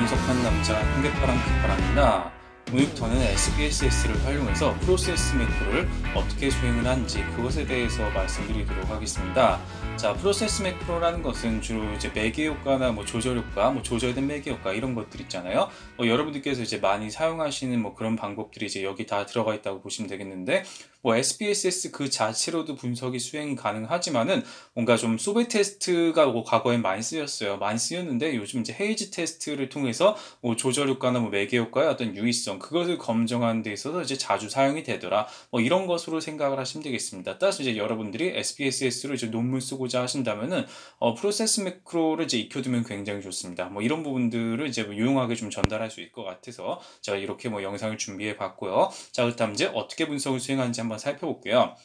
분석한 남자 한개파랑 그파랑이나 오늘부터는 SPSS를 활용해서 프로세스 매크로를 어떻게 수행을 하는지 그것에 대해서 말씀드리도록 하겠습니다. 자, 프로세스 매크로라는 것은 주로 이제 매개 효과나 조절 효과, 조절된 매개 효과 이런 것들 있잖아요. 여러분들께서 이제 많이 사용하시는 그런 방법들이 이제 여기 다 들어가 있다고 보시면 되겠는데, SPSS 그 자체로도 분석이 수행이 가능하지만은 뭔가 좀 소베 테스트가 과거엔 많이 쓰였어요. 많이 쓰였는데 요즘 이제 헤이즈 테스트를 통해서 조절 효과나 매개 효과의 어떤 유의성 그것을 검증하는 데 있어서 이제 자주 사용이 되더라. 이런 것으로 생각을 하시면 되겠습니다. 따라서 이제 여러분들이 SPSS로 이제 논문 쓰고자 하신다면은 프로세스 매크로를 이제 익혀두면 굉장히 좋습니다. 이런 부분들을 이제 유용하게 좀 전달할 수 있을 것 같아서 제가 이렇게 영상을 준비해 봤고요. 자, 그렇다면 이제 어떻게 분석을 수행하는지 한번 살펴볼게요.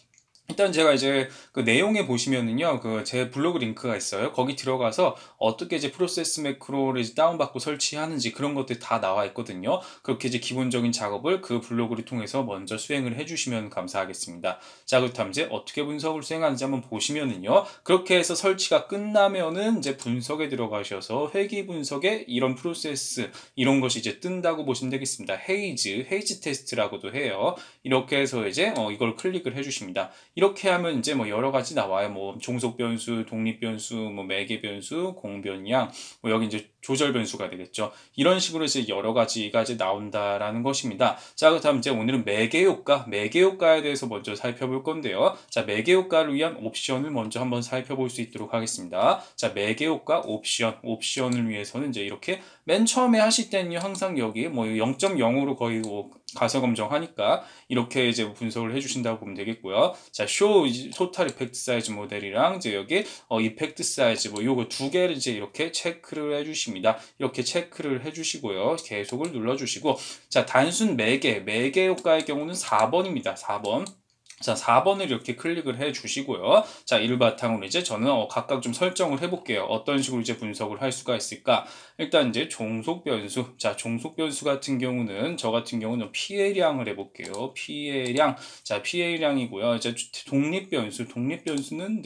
일단 제가 이제 그 내용에 보시면은요, 제 블로그 링크가 있어요. 거기 들어가서 어떻게 이제 프로세스 매크로를 이제 다운받고 설치하는지 그런 것들이 다 나와 있거든요. 그렇게 이제 기본적인 작업을 그 블로그를 통해서 먼저 수행을 해주시면 감사하겠습니다. 자, 그렇다면 이제 어떻게 분석을 수행하는지 한번 보시면은요, 그렇게 해서 설치가 끝나면은 이제 분석에 들어가셔서 회귀 분석에 이런 프로세스, 이런 것이 이제 뜬다고 보시면 되겠습니다. 헤이즈 테스트라고도 해요. 이렇게 해서 이제 이걸 클릭을 해주십니다. 이렇게 하면 이제 여러 가지 나와요. 종속 변수, 독립 변수, 매개 변수, 공변량, 여기 이제 조절 변수가 되겠죠. 이런 식으로 이제 여러 가지가 이제 나온다라는 것입니다. 자, 그렇다면 이제 오늘은 매개 효과에 대해서 먼저 살펴볼 건데요. 자, 매개 효과를 위한 옵션을 먼저 한번 살펴볼 수 있도록 하겠습니다. 자, 매개 효과 옵션을 위해서는 이제 이렇게 맨 처음에 하실 때는요, 항상 여기 0.0으로 거의 가서 검정하니까 이렇게 이제 분석을 해주신다고 보면 되겠고요. 자, show total effect size 모델이랑 이제 여기 effect size 요거 두 개를 이제 이렇게 체크를 해주십니다. 이렇게 체크를 해주시고요. 계속을 눌러주시고, 자, 단순 매개 효과의 경우는 4번입니다. 4번. 자, 4번을 이렇게 클릭을 해 주시고요. 자, 이를 바탕으로 이제 저는 각각 좀 설정을 해볼게요. 어떤 식으로 이제 분석을 할 수가 있을까? 일단 이제 종속 변수. 자, 종속 변수 같은 경우는 저 같은 경우는 PA량을 해볼게요. PA량. 자, PA량이고요. 이제 독립 변수는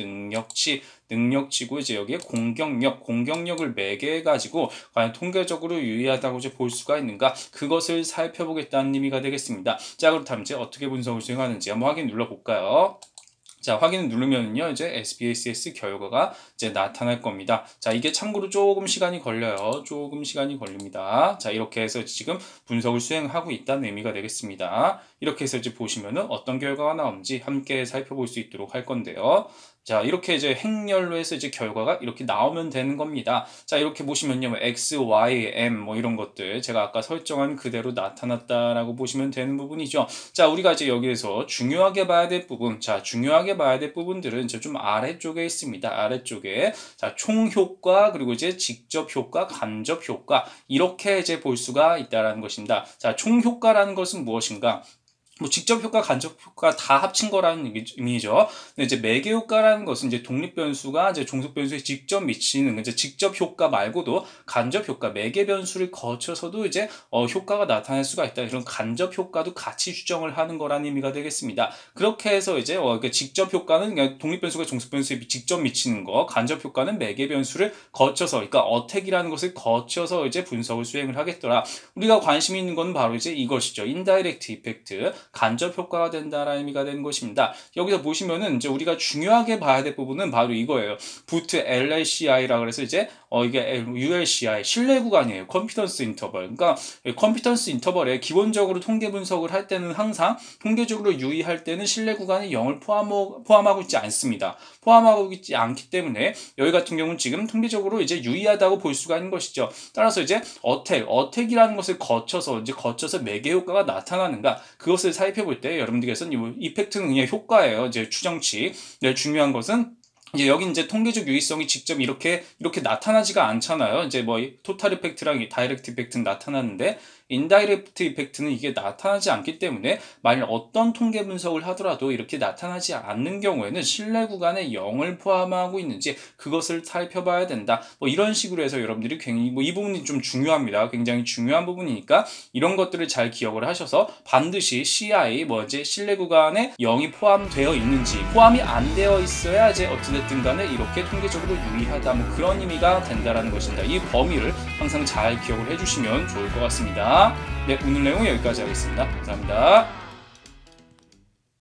능력치고 이제 여기에 공격력을 매개해 가지고 과연 통계적으로 유의하다고 이제 볼 수가 있는가? 그것을 살펴보겠다는 의미가 되겠습니다. 자, 그렇다면 이제 어떻게 분석을 수행하는지 한번 확인 눌러볼까요? 자, 확인을 누르면요, 이제 SPSS 결과가 이제 나타날 겁니다. 자, 이게 참고로 조금 시간이 걸려요. 조금 시간이 걸립니다. 자, 이렇게 해서 지금 분석을 수행하고 있다는 의미가 되겠습니다. 이렇게 해서 이제 보시면은 어떤 결과가 나오는지 함께 살펴볼 수 있도록 할 건데요. 자, 이렇게 이제 행렬로 해서 이제 결과가 이렇게 나오면 되는 겁니다. 자, 이렇게 보시면요, X, Y, M 이런 것들 제가 아까 설정한 그대로 나타났다라고 보시면 되는 부분이죠. 자, 우리가 이제 여기에서 중요하게 봐야 될 부분, 자, 중요하게 봐야 될 부분들은 이제 좀 아래쪽에 있습니다. 아래쪽에. 자, 총 효과, 그리고 이제 직접 효과, 간접 효과, 이렇게 이제 볼 수가 있다라는 것입니다. 자, 총 효과라는 것은 무엇인가? 직접 효과, 간접 효과 다 합친 거라는 의미죠. 근데 이제 매개 효과라는 것은 이제 독립 변수가 이제 종속 변수에 직접 미치는 이제 직접 효과 말고도 간접 효과, 매개 변수를 거쳐서도 이제 효과가 나타날 수가 있다. 이런 간접 효과도 같이 추정을 하는 거라는 의미가 되겠습니다. 그렇게 해서 이제 직접 효과는 그냥 독립 변수가 종속 변수에 직접 미치는 거, 간접 효과는 매개 변수를 거쳐서, 그러니까 어택이라는 것을 거쳐서 이제 분석을 수행을 하겠더라. 우리가 관심 있는 건 바로 이제 이것이죠. 인다이렉트 이펙트. 간접 효과가 된다라는 의미가 되는 것입니다. 여기서 보시면은 이제 우리가 중요하게 봐야 될 부분은 바로 이거예요. 부트 LLCI라 그래서 이제 이게 ULCI 신뢰 구간이에요. 컴피던스 인터벌. 그러니까 컴피던스 인터벌에 기본적으로 통계 분석을 할 때는 항상 통계적으로 유의할 때는 신뢰 구간이 0을 포함하고 있지 않습니다. 포함하고 있지 않기 때문에 여기 같은 경우는 지금 통계적으로 이제 유의하다고 볼 수가 있는 것이죠. 따라서 이제 어택이라는 것을 거쳐서 매개 효과가 나타나는가 그것을 살펴볼 때 여러분들께서는 이 이펙트는 그냥 효과예요. 이제 추정치. 네, 중요한 것은 이제 여기 이제 통계적 유의성이 직접 이렇게 나타나지가 않잖아요. 이제 토탈 이펙트랑 다이렉트 이펙트는 나타나는데 인다이렉트 이펙트는 이게 나타나지 않기 때문에 만일 어떤 통계 분석을 하더라도 이렇게 나타나지 않는 경우에는 신뢰 구간에 0을 포함하고 있는지 그것을 살펴봐야 된다. 뭐 이런 식으로 해서 여러분들이 굉장히 이 부분이 좀 중요합니다. 굉장히 중요한 부분이니까 이런 것들을 잘 기억을 하셔서 반드시 CI 신뢰 구간에 0이 포함되어 있는지, 포함이 안 되어 있어야 이제 어찌됐든 간에 이렇게 통계적으로 유의하다, 뭐 그런 의미가 된다라는 것입니다. 이 범위를 항상 잘 기억을 해주시면 좋을 것 같습니다. 네, 오늘 내용 여기까지 하겠습니다. 감사합니다.